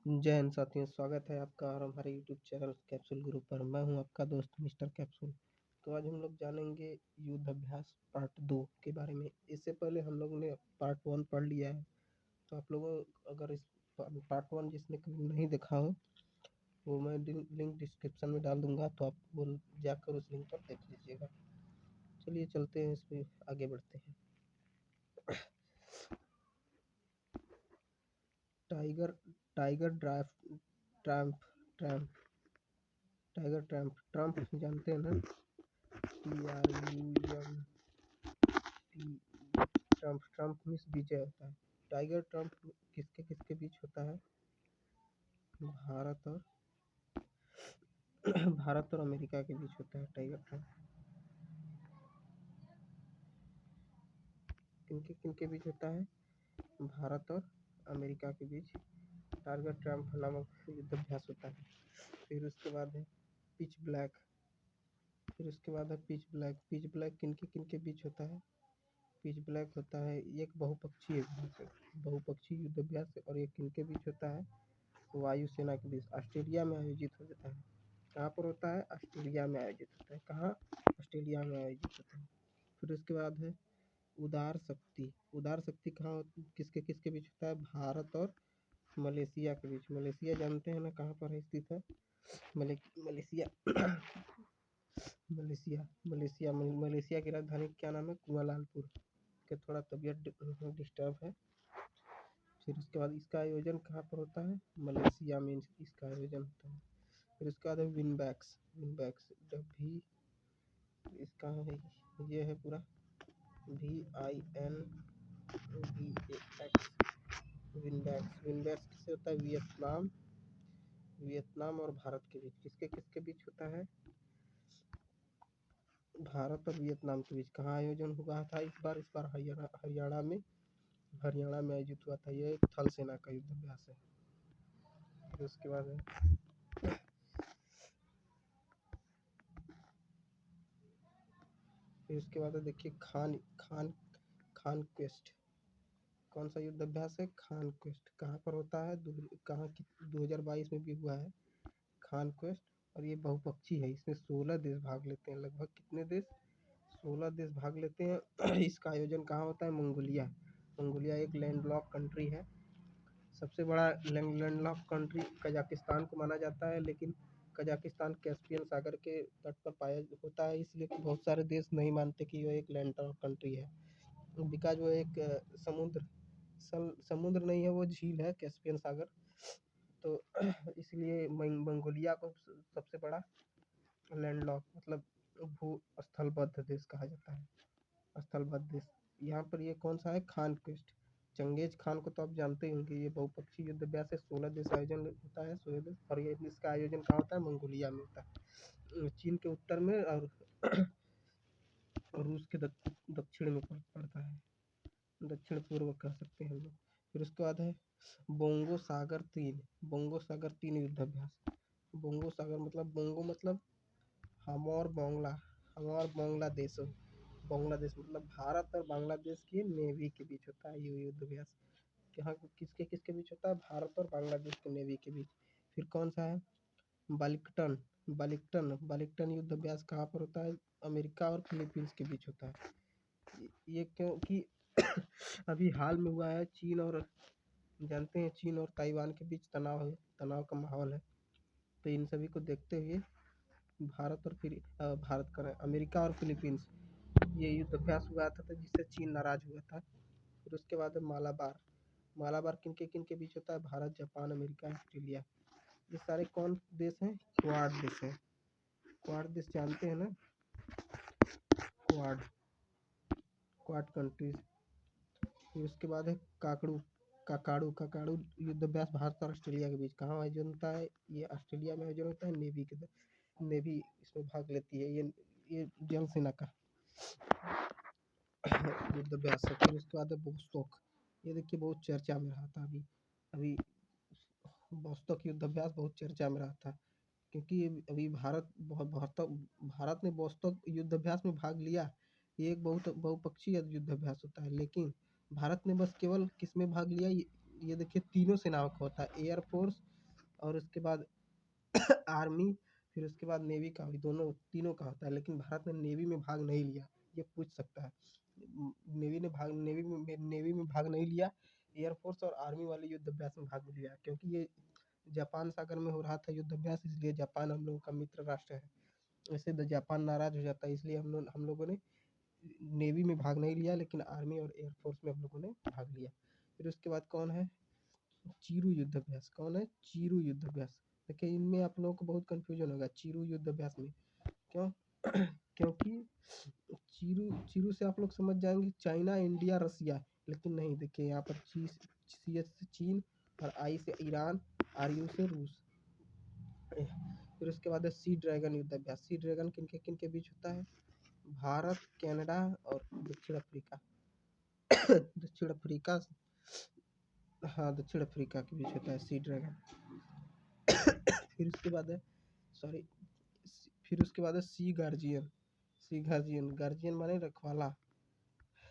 जय हिंद साथियों, स्वागत है आपका और हमारे यूट्यूब चैनल कैप्सूल गुरु पर। मैं हूं आपका दोस्त मिस्टर कैप्सूल। तो आज हम लोग जानेंगे युद्ध अभ्यास पार्ट 2 के बारे में। इससे पहले हम लोगों ने पार्ट 1 पढ़ लिया है। तो आप लोगों अगर इस पार्ट 1 जिसने कभी नहीं देखा हो, वो मैं लिंक डिस्क्रिप्शन में डाल दूंगा, तो आप वो जाकर उस लिंक पर देख लीजिएगा। चलिए चलते हैं, इसमें आगे बढ़ते हैं। Tiger tiger draft Trump Trump tiger Trump जानते हैं ना? ट्रम्प ट्रम्प मीन्स विजय होता है। टाइगर ट्रम्प किसके किसके बीच होता है? भारत और भारत और अमेरिका के बीच होता है टाइगर ट्रम्प। किनके किनके बीच होता है? भारत और अमेरिका के बीच टाइगर ट्रम्प नामक युद्धाभ्यास होता है। फिर उसके बाद है पिच ब्लैक। पिच ब्लैक किनके किनके बीच होता है? पिच ब्लैक होता है एक बहुपक्षीय युद्धाभ्यास है। और ये किनके बीच होता है? वायुसेना के बीच ऑस्ट्रेलिया में आयोजित हो जाता है। कहाँ पर होता है? ऑस्ट्रेलिया में आयोजित होता है। कहाँ? ऑस्ट्रेलिया में आयोजित होता है। फिर उसके बाद है उदार शक्ति कहाँ किसके किसके बीच होता है? भारत और मलेशिया के बीच। मलेशिया जानते हैं ना कहाँ पर है स्थित है? मलेशिया मलेशिया की राजधानी क्या नाम है? कुआलालंपुर। के थोड़ा तबीयत डिस्टर्ब है। फिर उसके बाद इसका आयोजन कहाँ पर होता है? मलेशिया में इसका आयोजन होता है। फिर उसके बाद है विनबैक्स जब भी इसका है, ये है पूरा VINBAX। विनबैक्स किससे होता है? वियतनाम और भारत के बीच। किसके किसके बीच होता है? भारत और वियतनाम के बीच। कहाँ आयोजन हुआ था इस बार हरियाणा में आयोजित हुआ था। यह एक थल सेना का युद्धाभ्यास है। फिर उसके बाद है देखिए खान क्वेस्ट। कौन सा युद्धाभ्यास है? खान क्वेस्ट। कहाँ पर होता है? 2022 में भी हुआ है खान क्वेस्ट। और ये बहुपक्षीय है। इसमें 16 देश भाग लेते हैं। लगभग कितने देश? 16 देश भाग लेते हैं। इसका आयोजन कहाँ होता है? मंगोलिया एक लैंडलॉक कंट्री है। सबसे बड़ा लैंडलॉक कंट्री कजाकिस्तान को माना जाता है, लेकिन कजाकिस्तान कैस्पियन सागर के तट पर पाया होता है, इसलिए बहुत सारे देश नहीं मानते कि वो एक लैंडलॉक कंट्री है। बिकॉज वो एक समुद्र नहीं है, वो झील है कैस्पियन सागर। तो इसलिए मंगोलिया को सबसे बड़ा लैंडलॉक मतलब भू स्थलबद्ध देश कहा जाता है। स्थलबद्ध देश। यहाँ पर ये कौन सा है? खान क्वेस्ट। चंगेज खान को तो आप जानते ही होंगे। ये बहुपक्षीय युद्धाभ्यास से 16 देश आयोजन होता है। 16 देश। और ये इसका आयोजन कहाँ होता है? मंगोलिया में होता है, चीन के उत्तर में और रूस के दक्षिण में पड़ता है। दक्षिण पूर्व कह सकते हैं हम लोग। फिर उसके बाद है बोंगो सागर 3 युद्धाभ्यास। बोंगो मतलब हम और बांग्लादेश मतलब भारत और बांग्लादेश की नेवी के बीच होता है ये युद्धाभ्यास। यहाँ किसके किसके बीच होता है? भारत और बांग्लादेश की नेवी के बीच। फिर कौन सा है? बालिकटन युद्धाभ्यास कहाँ पर होता है? अमेरिका और फिलीपींस के बीच होता है। ये क्योंकि अभी हाल में हुआ है। जानते हैं चीन और ताइवान के बीच तनाव का माहौल है। तो इन सभी को देखते हुए अमेरिका और फिलीपींस ये युद्धाभ्यास हुआ था, जिससे चीन नाराज हुआ था। फिर उसके बाद है मालाबार किनके किनके बीच होता है? Bharat, Japan, America, Australia. ये सारे कौन देश हैं? क्वाड देश हैं। क्वाड देश जानते हैं ना? Quad countries. फिर उसके बाद है काकाड़ू युद्धाभ्यास भारत और ऑस्ट्रेलिया के बीच। कहाँ आयोजन होता है? ये ऑस्ट्रेलिया में आयोजन होता है। नेवी इसमें भाग लेती है। ये जल सेना का युद्धाभ्यास है। फिर उसके बाद है बोस्टॉक। ये देखिए बहुत चर्चा में रहा था अभी बोस्टॉक युद्धाभ्यास बहुत चर्चा में रहा था, क्योंकि अभी भारत ने बोस्टॉक युद्धाभ्यास में भाग लिया। ये एक बहुत बहुपक्षीय युद्धाभ्यास होता है, लेकिन भारत ने बस केवल किस में भाग लिया? ये देखिए तीनों सेनाओं का होता है। एयरफोर्स, और उसके बाद आर्मी, फिर उसके बाद नेवी का भी दोनों तीनों का होता है, लेकिन भारत ने नेवी में भाग नहीं लिया, ये पूछ सकता है। नेवी में भाग नहीं लिया, एयरफोर्स और आर्मी वाले युद्ध अभ्यास में भाग लिया, क्योंकि ये जापान सागर में हो रहा था युद्ध अभ्यास, इसलिए जापान हम लोगों का मित्र राष्ट्र है। ऐसे जापान नाराज हो जाता है, इसलिए हम लोगों ने नेवी में भाग नहीं लिया, लेकिन आर्मी और एयरफोर्स में हम लोगों ने भाग लिया। फिर उसके बाद कौन है, चीरू युद्ध अभ्यास। कौन है, चीरू युद्ध अभ्यास। देखिए इनमें आप लोगों को बहुत कंफ्यूजन होगा चीरू युद्ध अभ्यास में, क्यों क्योंकि चीरू चीरू से आप लोग समझ जाएंगे चाइना, इंडिया, रसिया, लेकिन नहीं, देखिए यहाँ पर सी एस से चीन और आई से ईरान, आर यू से रूस। फिर उसके बाद है सी ड्रैगन युद्ध अभ्यास। सी ड्रैगन किन के बीच होता है, भारत, कनाडा और दक्षिण अफ्रीका। दक्षिण अफ्रीका, हाँ दक्षिण अफ्रीका के बीच होता है सी ड्रैगन। फिर उसके बाद है, सॉरी, फिर उसके बाद है सी गार्जियन। सी गार्जियन, गार्जियन माने रखवाला।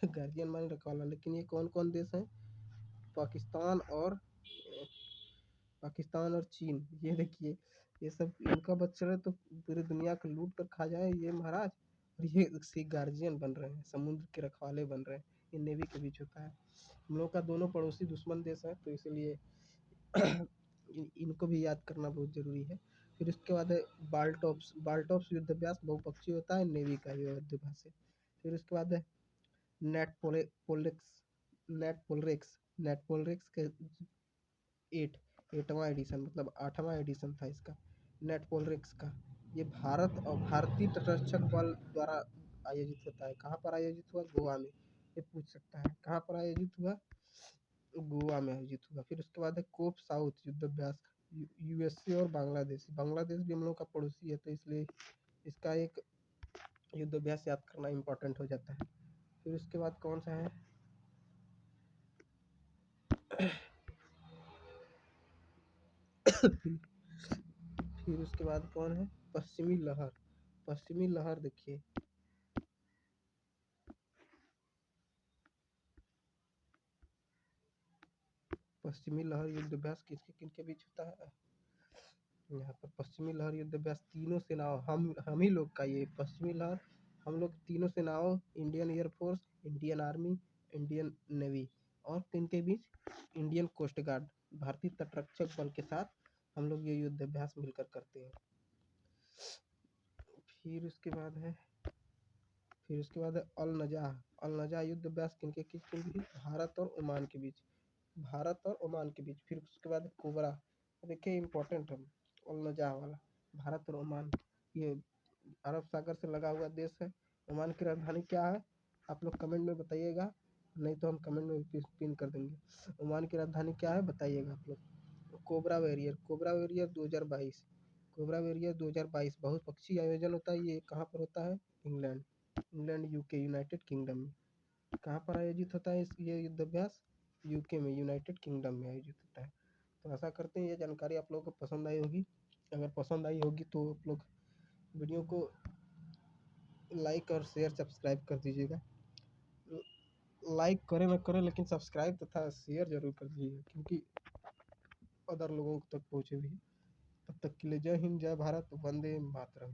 गार्जियन माने रखवाला, लेकिन ये कौन कौन देश हैं, पाकिस्तान और चीन। ये देखिए, ये सब इनका बच्चा है तो पूरी दुनिया को लूट कर खा जाए ये महाराज, और ये सी गार्जियन बन रहे हैं, समुद्र के रखवाले बन रहे हैं। ये नेवी के बीच होता है। हम लोग का दोनों पड़ोसी दुश्मन देश है, तो इसलिए इनको भी याद करना बहुत जरूरी है। फिर उसके बाद है बाल्टोप्स। बाल्टोप्स युद्ध अभ्यास बहुपक्षीय होता है, नेवी का युद्ध अभ्यास है। फिर उसके बाद है नेट पोलेक्स, नेट पोलरेक्स के एटवां एडिशन, मतलब 8वां एडिशन था इसका, नेट पोलरेक्स का। ये भारत और भारतीय तटरक्षक बल द्वारा आयोजित होता है। कहाँ पर आयोजित हुआ, गोवा में। ये पूछ सकता है कहाँ पर आयोजित हुआ, गोवा में आयोजित हुआ। फिर उसके बाद है कोप साउथ युद्ध अभ्यास, यूएसए और बांग्लादेश। बांग्लादेश भी हम लोग का पड़ोसी है, तो इसलिए इसका एक युद्ध अभ्यास याद करना इम्पोर्टेंट हो जाता है। फिर उसके बाद कौन सा है, फिर उसके बाद कौन है, पश्चिमी लहर। पश्चिमी लहर देखिए, पश्चिमी लहर युद्ध अभ्यास किसके किन के बीच होता है, यहाँ पर पश्चिमी लहर युद्ध अभ्यास तीनों सेनाओं, हम ही लोग का ये पश्चिमी लहर, हम लोग तीनों सेनाओं, Indian air force, Indian army, Indian navy, और किनके बीच, इंडियन कोस्ट गार्ड, भारतीय तटरक्षक बल के साथ हम लोग ये युद्ध अभ्यास मिलकर करते हैं। फिर उसके बाद है, अल नजाह। अल नजाह युद्ध अभ्यास किनके किन बीच, भारत और ओमान के बीच, भारत और ओमान के बीच। फिर उसके बाद कोबरा, देखिए इंपॉर्टेंट है अल नजाह वाला, भारत और ओमान, ये अरब सागर से लगा हुआ देश है। ओमान की राजधानी क्या है, आप लोग कमेंट में बताइएगा, नहीं तो हम कमेंट में पिन कर देंगे। ओमान की राजधानी क्या है बताइएगा आप लोग। Cobra warrior, cobra warrior 2022, cobra warrior 2022 बहुपक्षीय आयोजन होता है। ये कहाँ पर होता है, इंग्लैंड, यूके, यूनाइटेड किंगडम में। कहाँ पर आयोजित होता है ये युद्ध अभ्यास, यूके में, यूनाइटेड किंगडम में आयोजित होता है। तो आशा करते हैं ये जानकारी आप लोगों को पसंद आई होगी। अगर पसंद आई होगी तो आप लोग वीडियो को लाइक और शेयर सब्सक्राइब कर दीजिएगा। लाइक करें न करें, लेकिन सब्सक्राइब तथा शेयर जरूर कर दीजिएगा, क्योंकि अदर लोगों तक पहुँचे भी। तब तक के लिए जय हिंद, जय भारत, वंदे मातरम।